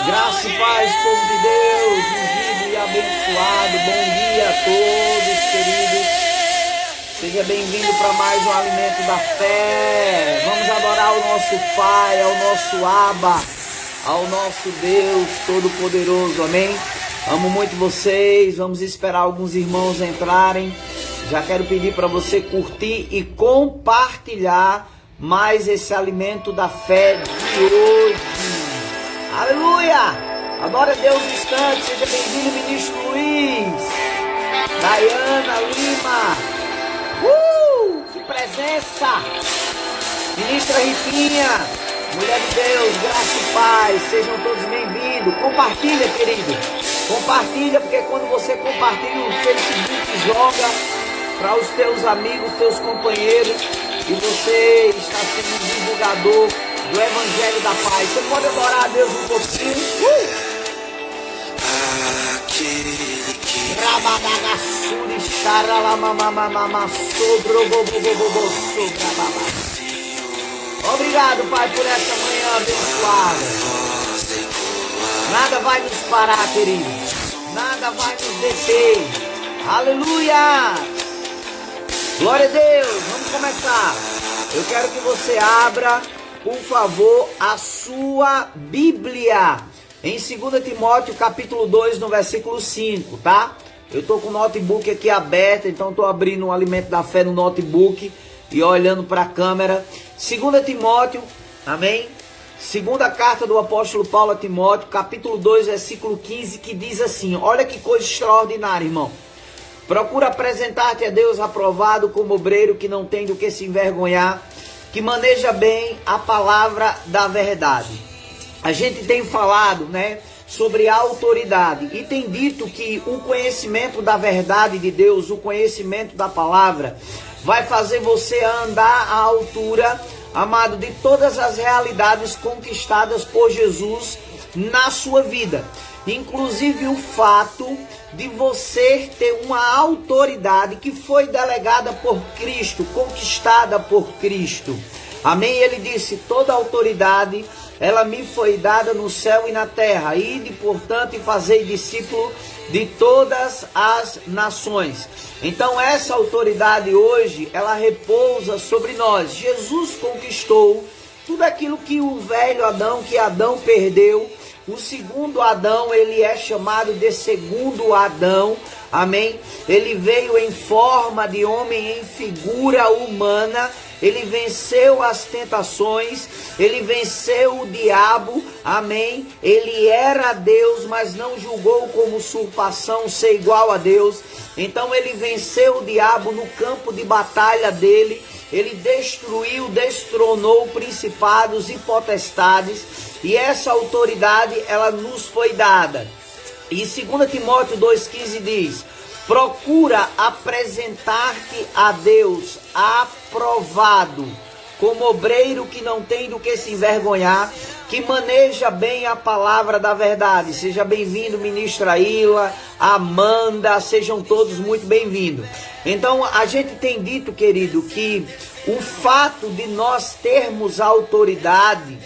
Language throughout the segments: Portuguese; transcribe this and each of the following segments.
Graça e paz, povo de Deus, ungido e abençoado. Bom dia a todos, queridos. Seja bem-vindo para mais um Alimento da Fé. Vamos adorar o nosso Pai, ao nosso Abba, ao nosso Deus Todo-Poderoso, amém? Amo muito vocês, vamos esperar alguns irmãos entrarem. Já quero pedir para você curtir e compartilhar mais esse Alimento da Fé de hoje. Aleluia! Adora Deus no instante, seja bem-vindo, ministro Luiz, Dayana Lima, que presença! Ministra Ritinha, mulher de Deus, graça e paz, sejam todos bem-vindos. Compartilha, querido, compartilha, porque quando você compartilha o Facebook, joga para os teus amigos, teus companheiros, e você está sendo um divulgador do Evangelho da Paz. Você pode adorar a Deus um pouquinho. Obrigado, Pai, por essa manhã abençoada. Nada vai nos parar, querido. Nada vai nos deter. Aleluia! Glória a Deus. Vamos começar. Eu quero que você abra, por favor, a sua Bíblia em 2 Timóteo capítulo 2, no versículo 5, tá? Eu tô com o notebook aqui aberto, então tô abrindo o Alimento da Fé no notebook e olhando para a câmera. 2 Timóteo, amém? Segunda carta do apóstolo Paulo a Timóteo, capítulo 2, versículo 15, que diz assim, olha que coisa extraordinária, irmão. Procura apresentar-te a Deus aprovado como obreiro que não tem do que se envergonhar, que maneja bem a palavra da verdade. A gente tem falado, sobre a autoridade e tem dito que o conhecimento da verdade de Deus, o conhecimento da palavra, vai fazer você andar à altura, amado, de todas as realidades conquistadas por Jesus na sua vida. Inclusive o fato de você ter uma autoridade que foi delegada por Cristo, conquistada por Cristo. Amém? Ele disse, toda autoridade, ela me foi dada no céu e na terra. Ide, portanto, e fazei discípulo de todas as nações. Então essa autoridade hoje, ela repousa sobre nós. Jesus conquistou tudo aquilo que o velho Adão, que Adão perdeu. O segundo Adão, ele é chamado de segundo Adão, amém? Ele veio em forma de homem, em figura humana, ele venceu as tentações, ele venceu o diabo, amém? Ele era Deus, mas não julgou como usurpação ser igual a Deus. Então ele venceu o diabo no campo de batalha dele, ele destruiu, destronou principados e potestades, e essa autoridade, ela nos foi dada. E 2 Timóteo 2,15 diz, procura apresentar-te a Deus aprovado, como obreiro que não tem do que se envergonhar, que maneja bem a palavra da verdade. Seja bem-vindo, ministra Ila, Amanda, sejam todos muito bem-vindos. Então, a gente tem dito, querido, que o fato de nós termos autoridade,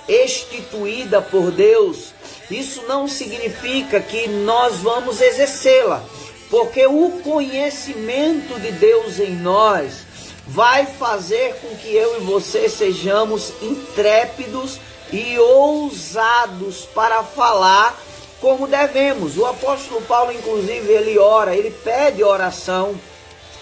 instituída por Deus, isso não significa que nós vamos exercê-la, porque o conhecimento de Deus em nós vai fazer com que eu e você sejamos intrépidos e ousados para falar como devemos. O apóstolo Paulo, inclusive, ele ora, ele pede oração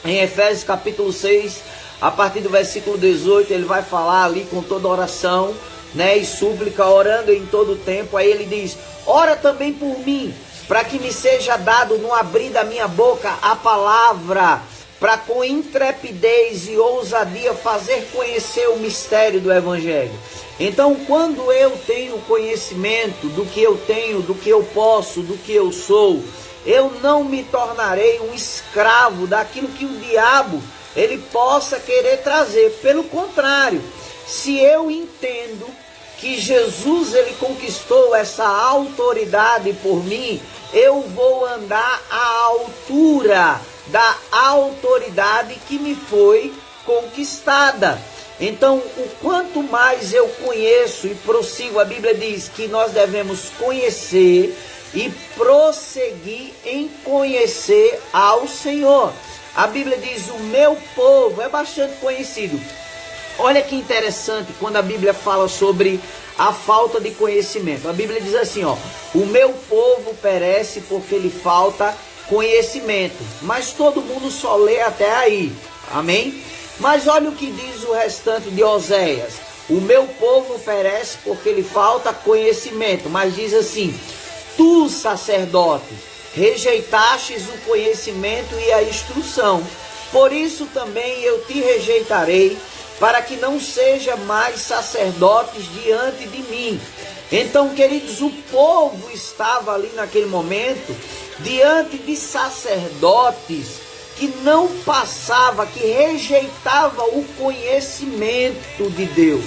em Efésios capítulo 6, a partir do versículo 18, ele vai falar ali com toda oração, e súplica, orando em todo o tempo. Aí ele diz, ora também por mim, para que me seja dado no abrir da minha boca a palavra, para com intrepidez e ousadia fazer conhecer o mistério do Evangelho. Então, quando eu tenho conhecimento do que eu tenho, do que eu posso, do que eu sou, eu não me tornarei um escravo daquilo que o diabo ele possa querer trazer. Pelo contrário, se eu entendo que Jesus ele conquistou essa autoridade por mim, eu vou andar à altura da autoridade que me foi conquistada. Então, o quanto mais eu conheço e prossigo, a Bíblia diz que nós devemos conhecer e prosseguir em conhecer ao Senhor. A Bíblia diz, o meu povo é bastante conhecido. Olha que interessante quando a Bíblia fala sobre a falta de conhecimento. A Bíblia diz assim, ó, o meu povo perece porque lhe falta conhecimento. Mas todo mundo só lê até aí, amém? Mas olha o que diz o restante de Oséias. O meu povo perece porque lhe falta conhecimento. Mas diz assim, tu, sacerdote, rejeitastes o conhecimento e a instrução. Por isso também eu te rejeitarei, para que não seja mais sacerdotes diante de mim. Então, queridos, o povo estava ali naquele momento diante de sacerdotes que não passava, que rejeitava o conhecimento de Deus.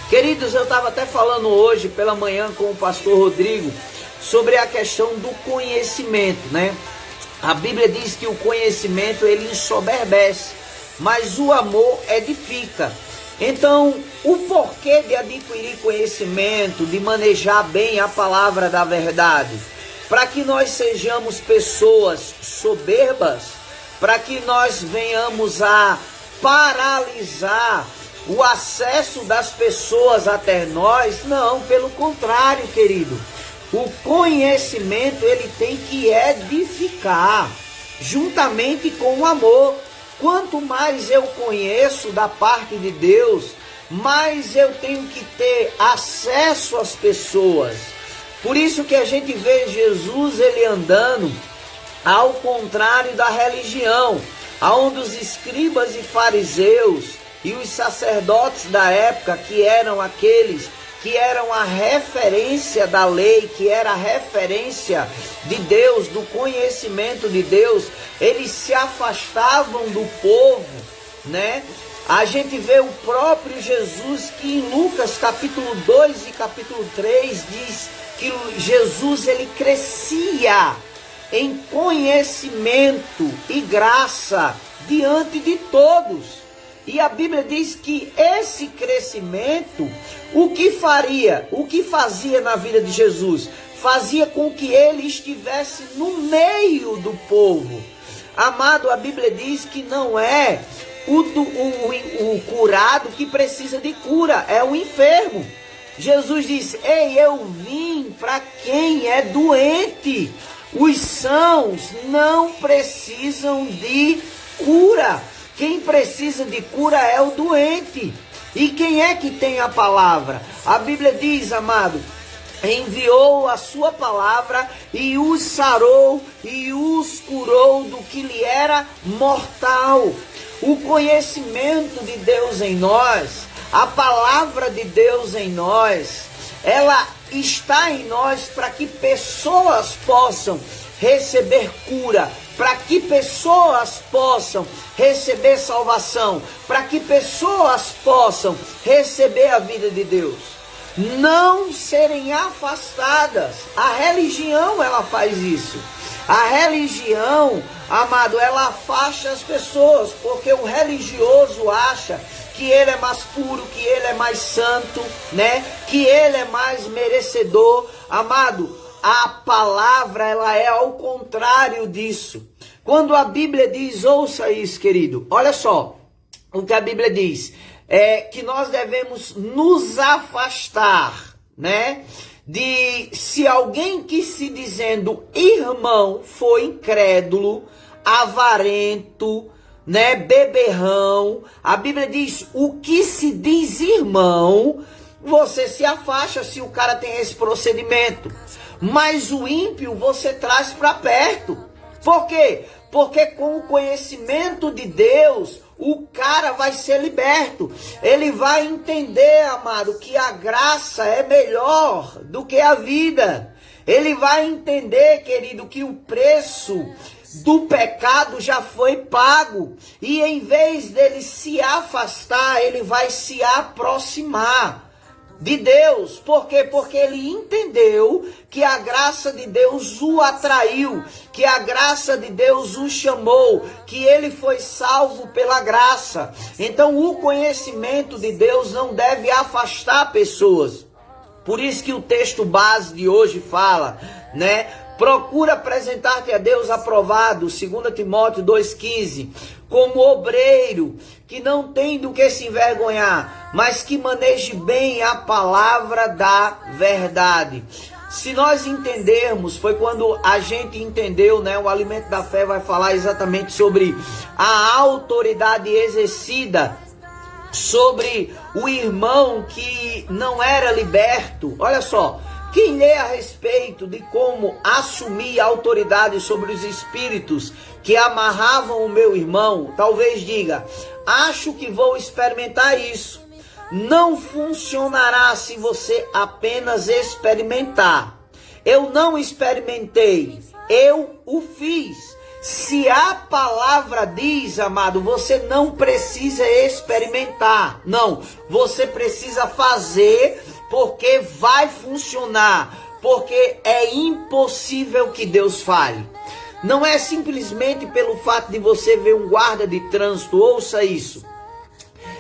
Queridos, eu estava até falando hoje pela manhã com o pastor Rodrigo sobre a questão do conhecimento, né? A Bíblia diz que o conhecimento ele ensoberbece, mas o amor edifica. Então, o porquê de adquirir conhecimento, de manejar bem a palavra da verdade, para que nós sejamos pessoas soberbas, para que nós venhamos a paralisar o acesso das pessoas até nós? Não, pelo contrário, querido. O conhecimento ele tem que edificar, juntamente com o amor. Quanto mais eu conheço da parte de Deus, mais eu tenho que ter acesso às pessoas. Por isso que a gente vê Jesus ele andando ao contrário da religião, aonde os escribas e fariseus e os sacerdotes da época, que eram aqueles que eram a referência da lei, que era a referência de Deus, do conhecimento de Deus, eles se afastavam do povo, né? A gente vê o próprio Jesus que em Lucas capítulo 2 e capítulo 3 diz que Jesus ele crescia em conhecimento e graça diante de todos. E a Bíblia diz que esse crescimento, o que fazia na vida de Jesus? Fazia com que ele estivesse no meio do povo. Amado, a Bíblia diz que não é o curado que precisa de cura, é o enfermo. Jesus disse, ei, eu vim para quem é doente. Os sãos não precisam de cura. Quem precisa de cura é o doente. E quem é que tem a palavra? A Bíblia diz, amado, enviou a sua palavra e os sarou e os curou do que lhe era mortal. O conhecimento de Deus em nós, a palavra de Deus em nós, ela está em nós para que pessoas possam receber cura, para que pessoas possam receber salvação, para que pessoas possam receber a vida de Deus, não serem afastadas. A religião ela faz isso. A religião, amado, ela afasta as pessoas, porque o religioso acha que ele é mais puro, que ele é mais santo, né? Que ele é mais merecedor. Amado, a palavra ela é ao contrário disso. Quando a Bíblia diz, ouça isso, querido, olha só o que a Bíblia diz, é que nós devemos nos afastar, né? De se alguém que se dizendo irmão for incrédulo, avarento, né, beberrão, a Bíblia diz, o que se diz irmão, você se afasta se o cara tem esse procedimento. Mas o ímpio você traz para perto. Por quê? Porque com o conhecimento de Deus, o cara vai ser liberto. Ele vai entender, amado, que a graça é melhor do que a vida. Ele vai entender, querido, que o preço do pecado já foi pago. E em vez dele se afastar, ele vai se aproximar. de Deus. Por quê? Porque ele entendeu que a graça de Deus o atraiu, que a graça de Deus o chamou, que ele foi salvo pela graça. Então o conhecimento de Deus não deve afastar pessoas. Por isso que o texto base de hoje fala, né? Procura apresentar-te a Deus aprovado, 2 Timóteo 2,15, como obreiro, que não tem do que se envergonhar, mas que maneje bem a palavra da verdade. Se nós entendermos, foi quando a gente entendeu, né? O Alimento da Fé vai falar exatamente sobre a autoridade exercida sobre o irmão que não era liberto. Olha só, quem lê a respeito de como assumir a autoridade sobre os espíritos que amarravam o meu irmão, talvez diga, acho que vou experimentar isso. Não funcionará se você apenas experimentar. Eu não experimentei, eu o fiz. Se a palavra diz, amado, você não precisa experimentar. Não, você precisa fazer, porque vai funcionar. Porque é impossível que Deus fale. Não é simplesmente pelo fato de você ver um guarda de trânsito, ouça isso.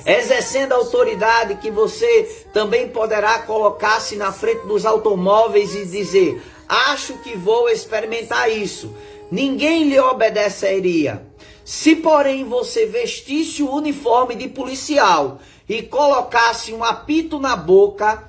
Exercendo a autoridade que você também poderá colocar-se na frente dos automóveis e dizer, acho que vou experimentar isso. Ninguém lhe obedeceria. Se, porém, você vestisse o uniforme de policial e colocasse um apito na boca,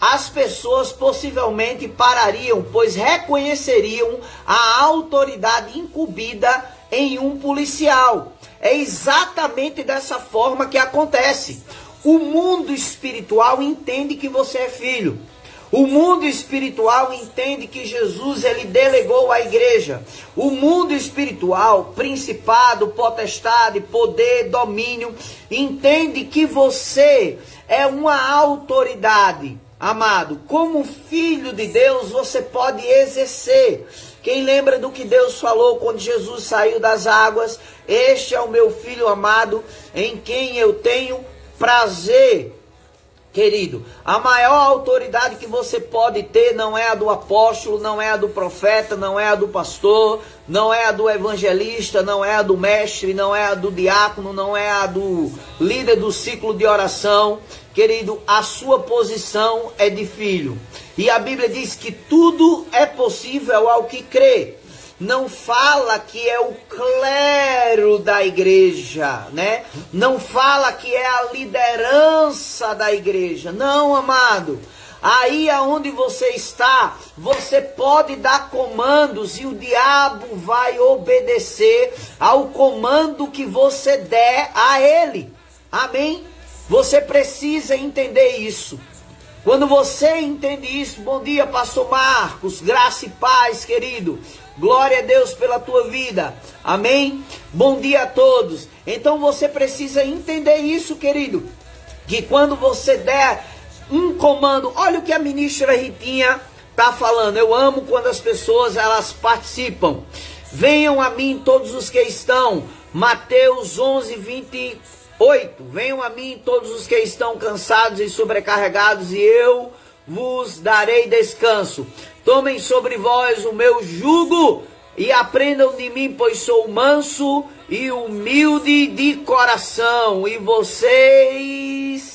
as pessoas possivelmente parariam, pois reconheceriam a autoridade incumbida em um policial. É exatamente dessa forma que acontece. O mundo espiritual entende que você é filho. O mundo espiritual entende que Jesus ele delegou à igreja. O mundo espiritual, principado, potestade, poder, domínio, entende que você é uma autoridade. Amado, como filho de Deus, você pode exercer. Quem lembra do que Deus falou quando Jesus saiu das águas? Este é o meu filho amado, em quem eu tenho prazer. Querido, a maior autoridade que você pode ter não é a do apóstolo, não é a do profeta, não é a do pastor, não é a do evangelista, não é a do mestre, não é a do diácono, não é a do líder do ciclo de oração. Querido, a sua posição é de filho. E a Bíblia diz que tudo é possível ao que crê. Não fala que é o clero da igreja, né? Não fala que é a liderança da igreja. Não, amado. Aí aonde você está, você pode dar comandos e o diabo vai obedecer ao comando que você der a ele. Amém? Você precisa entender isso. Quando você entende isso, bom dia, pastor Marcos, graça e paz, querido. Glória a Deus pela tua vida. Amém? Bom dia a todos. Então você precisa entender isso, querido. Que quando você der um comando, olha o que a ministra Ritinha está falando. Eu amo quando as pessoas elas participam. Venham a mim todos os que estão. Mateus 11:28. Venham a mim todos os que estão cansados e sobrecarregados e eu vos darei descanso. Tomem sobre vós o meu jugo e aprendam de mim, pois sou manso e humilde de coração. E vocês...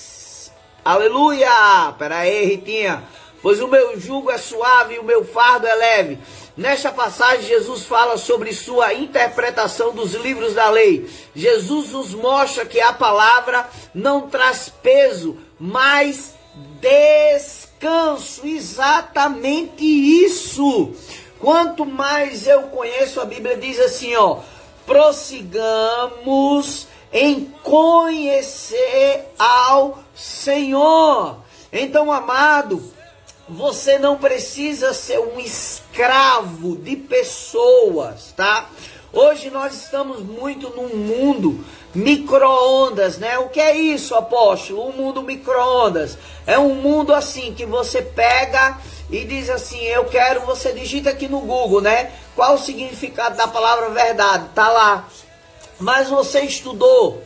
Aleluia! Pera aí, Ritinha. Pois o meu jugo é suave e o meu fardo é leve. Nesta passagem, Jesus fala sobre sua interpretação dos livros da lei. Jesus nos mostra que a palavra não traz peso, mas descanso. Exatamente isso. Quanto mais eu conheço, a Bíblia diz assim, ó, prossigamos em conhecer ao Senhor. Então, amado, você não precisa ser um escravo de pessoas, tá? Hoje nós estamos muito num mundo micro-ondas, né? O que é isso, apóstolo? Um mundo micro-ondas. É um mundo assim que você pega e diz assim, eu quero, você digita aqui no Google, né? Qual o significado da palavra verdade? Tá lá. Mas você estudou?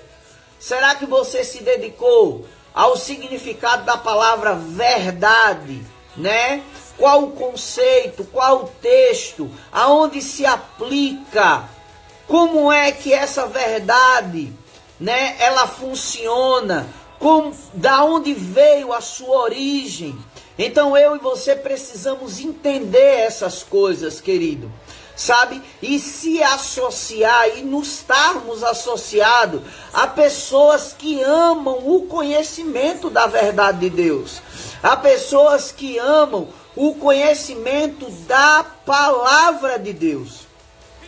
Será que você se dedicou? ao significado da palavra verdade, né? Qual o conceito, qual o texto, aonde se aplica, como é que essa verdade, né, ela funciona, da onde veio a sua origem. Então eu e você precisamos entender essas coisas, querido, sabe? E se associar e nos estarmos associados a pessoas que amam o conhecimento da verdade de Deus, a pessoas que amam o conhecimento da palavra de Deus.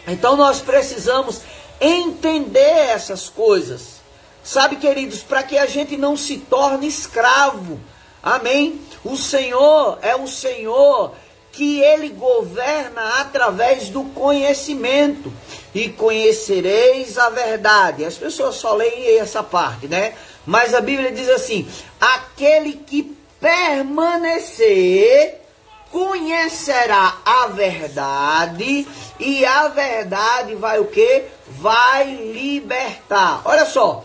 Então nós precisamos entender essas coisas, sabe, queridos, para que a gente não se torne escravo. Amém? O Senhor é o Senhor que Ele governa através do conhecimento. E conhecereis a verdade. As pessoas só leem essa parte, né? Mas a Bíblia diz assim: aquele que permanecer conhecerá a verdade, e a verdade vai o quê? Vai libertar. Olha só,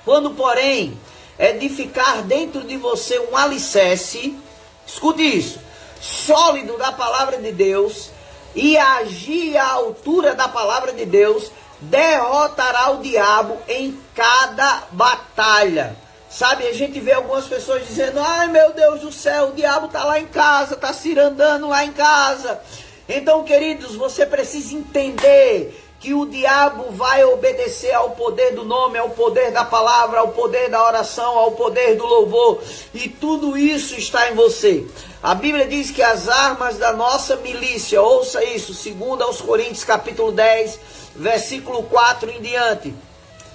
quando porém edificar dentro de você um alicerce, escute isso, sólido da palavra de Deus, e agir à altura da palavra de Deus, derrotará o diabo em cada batalha. Sabe, a gente vê algumas pessoas dizendo: ai meu Deus do céu, o diabo está lá em casa, está cirandando lá em casa. Então, queridos, você precisa entender que o diabo vai obedecer ao poder do nome, ao poder da palavra, ao poder da oração, ao poder do louvor. E tudo isso está em você. A Bíblia diz que as armas da nossa milícia, ouça isso, 2 aos Coríntios capítulo 10, versículo 4 em diante.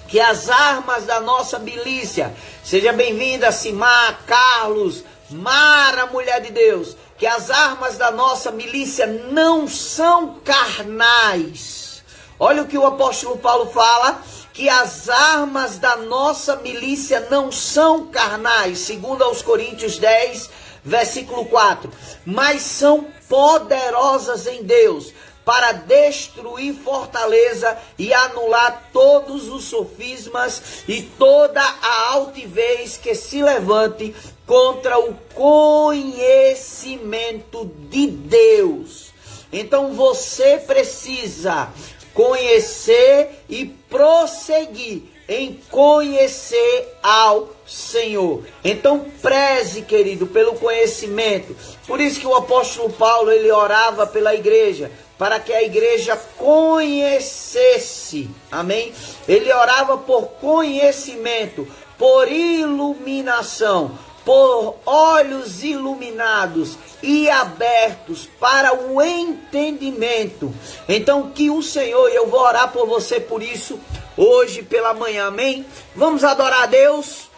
Que as armas da nossa milícia, seja bem-vinda Simar, Carlos, Mara, mulher de Deus, que as armas da nossa milícia não são carnais. Olha o que o apóstolo Paulo fala, que as armas da nossa milícia não são carnais, segundo aos Coríntios 10, versículo 4, mas são poderosas em Deus, para destruir fortaleza e anular todos os sofismas e toda a altivez que se levante contra o conhecimento de Deus. Então você precisa conhecer e prosseguir em conhecer ao Senhor. Então preze, querido, pelo conhecimento. Por isso que o apóstolo Paulo, ele orava pela igreja, para que a igreja conhecesse, amém? Ele orava por conhecimento, por iluminação, por olhos iluminados e abertos para o entendimento. Então que o Senhor, e eu vou orar por você por isso, hoje pela manhã, amém? Vamos adorar a Deus.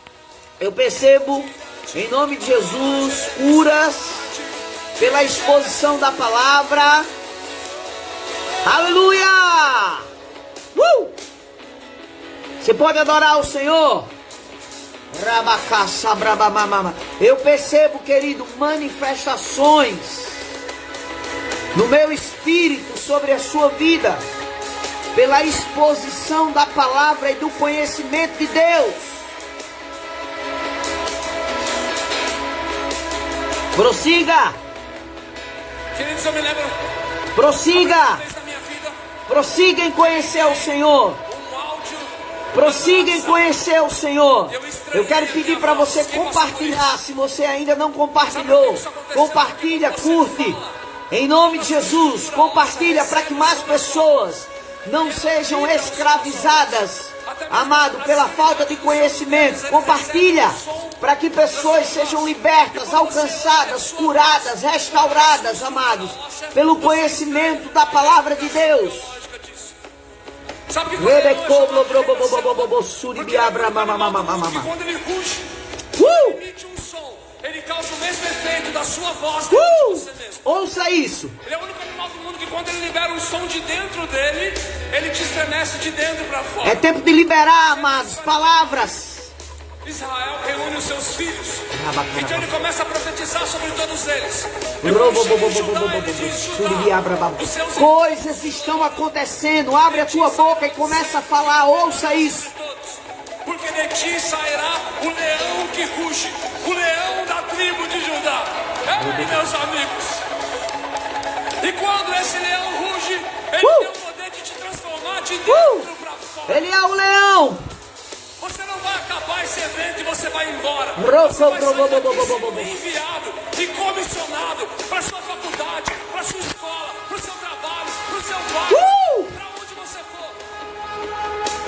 Eu percebo, em nome de Jesus, curas pela exposição da palavra. Aleluia! Você pode adorar o Senhor? Eu percebo, querido, manifestações no meu espírito sobre a sua vida, pela exposição da palavra e do conhecimento de Deus. Prossiga! Queridos, eu me lembro. Prossiga! Prossiga em conhecer o Senhor. Prossiga em conhecer o Senhor. Eu quero pedir para você compartilhar. Se você ainda não compartilhou, compartilha, curte. Em nome de Jesus, compartilha para que mais pessoas não sejam escravizadas, amado, pela falta de conhecimento. Compartilha para que pessoas sejam libertas, alcançadas, curadas, restauradas, amados, pelo conhecimento da palavra de Deus. Sabe que quando ele ruge, ele emite um som, ele causa o mesmo efeito da sua voz dentro de você mesmo. Ouça isso. Ele é o único animal do mundo que quando ele libera um som de dentro dele, ele te estremece de dentro para fora. É tempo de liberar, amados, palavras. Israel reúne os seus filhos, então ele começa a profetizar sobre todos eles. Coisas estão acontecendo. Abre a tua boca e começa a falar. Ouça isso. Porque de ti sairá o leão que ruge, o leão da tribo de Judá. Meus amigos. E quando esse leão ruge, ele tem o poder de te transformar de dentro para fora. Ele é o leão. Você não vai acabar esse evento e você vai embora. Você vai sair daqui sendo enviado e comissionado para sua faculdade, para sua escola, para o seu trabalho, para o seu bairro, para onde você for.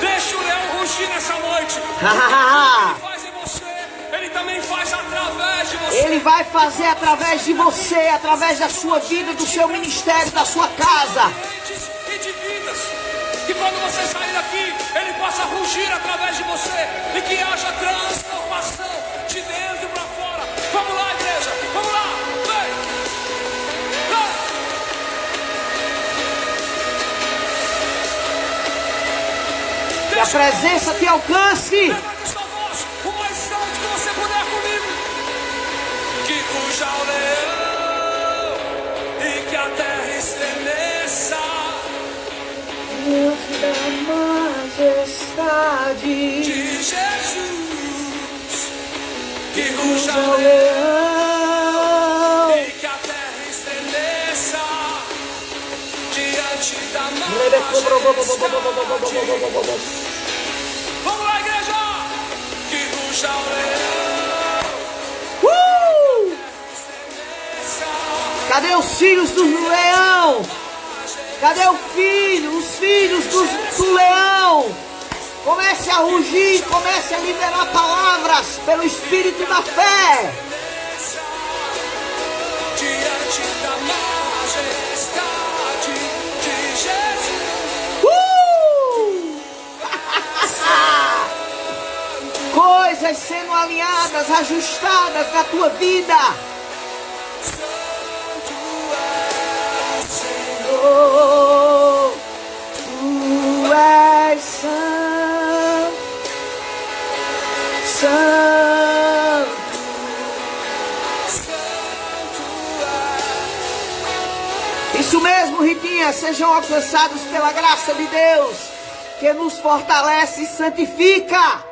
Deixa o leão rugir nessa noite. Ele faz em você, ele também faz através de você. Ele vai fazer através de você, através da sua vida, do seu ministério, da sua casa. E de vidas. Que quando você sair daqui, ele possa rugir através de você e que haja transformação de dentro para fora. Vamos lá, igreja, vamos lá, vem, vem. Que a presença te alcance. Levante sua voz o mais alto que você puder comigo. Que ruja o leão e que a terra estremeça. Da majestade De Jesus, que ruja o leão leão. e que a terra estremeça diante da majestade. Vamos lá, igreja! Que ruja o leão, estremeça. Cadê os filhos do leão? Cadê os filhos do leão? Comece a rugir, comece a liberar palavras pelo Espírito da fé. Diante da majestade de Jesus. Coisas sendo alinhadas, ajustadas na tua vida. Senhor, tu és santo, santo. Isso mesmo, Ritinha, sejam alcançados pela graça de Deus, que nos fortalece e santifica.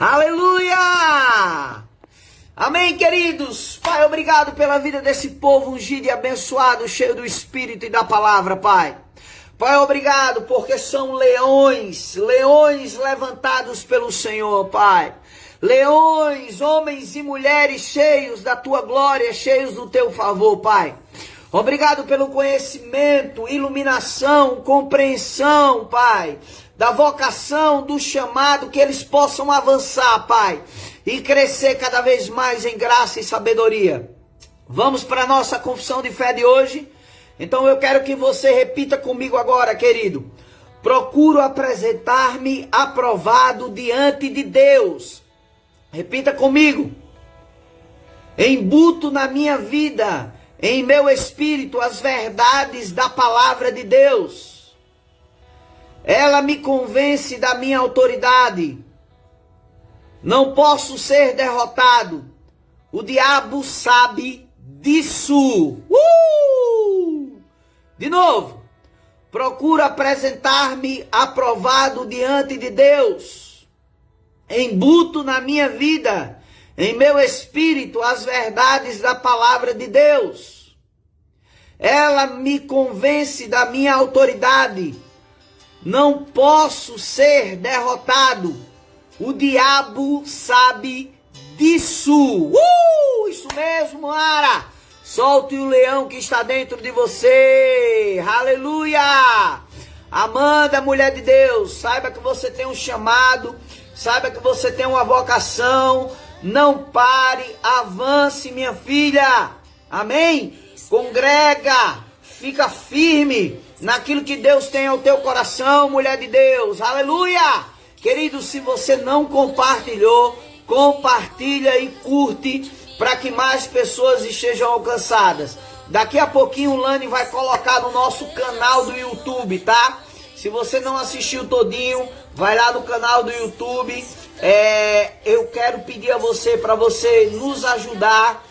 Aleluia! Amém, queridos. Pai, obrigado pela vida desse povo ungido e abençoado, cheio do Espírito e da palavra, Pai. Pai, obrigado porque são leões levantados pelo Senhor, Pai. Leões, homens e mulheres cheios da tua glória, cheios do teu favor, Pai. Obrigado pelo conhecimento, iluminação, compreensão, Pai, da vocação, do chamado, que eles possam avançar, Pai, e crescer cada vez mais em graça e sabedoria. Vamos para a nossa confissão de fé de hoje. Então eu quero que você repita comigo agora, querido. Procuro apresentar-me aprovado diante de Deus. Repita comigo. Embuto na minha vida, em meu espírito, as verdades da palavra de Deus. Ela me convence da minha autoridade. Não posso ser derrotado. O diabo sabe disso. De novo. Procuro apresentar-me aprovado diante de Deus. Embuto na minha vida, em meu espírito, as verdades da palavra de Deus. Ela me convence da minha autoridade. Não posso ser derrotado. O diabo sabe disso. Isso mesmo, Ara. Solte o leão que está dentro de você. Aleluia. Amanda, mulher de Deus, saiba que você tem um chamado. Saiba que você tem uma vocação. Não pare, avance, minha filha. Amém? Congrega, fica firme naquilo que Deus tem ao teu coração, mulher de Deus. Aleluia. Querido, se você não compartilhou, compartilha e curte para que mais pessoas estejam alcançadas. Daqui a pouquinho o Lani vai colocar no nosso canal do YouTube, tá? Se você não assistiu todinho, vai lá no canal do YouTube. Eu quero pedir a você, para você nos ajudar,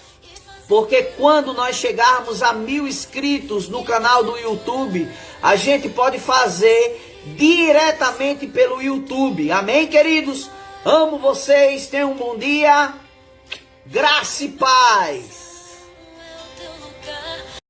porque quando nós chegarmos a 1000 inscritos no canal do YouTube, a gente pode fazer diretamente pelo YouTube. Amém, queridos? Amo vocês, tenham um bom dia. Graça e paz.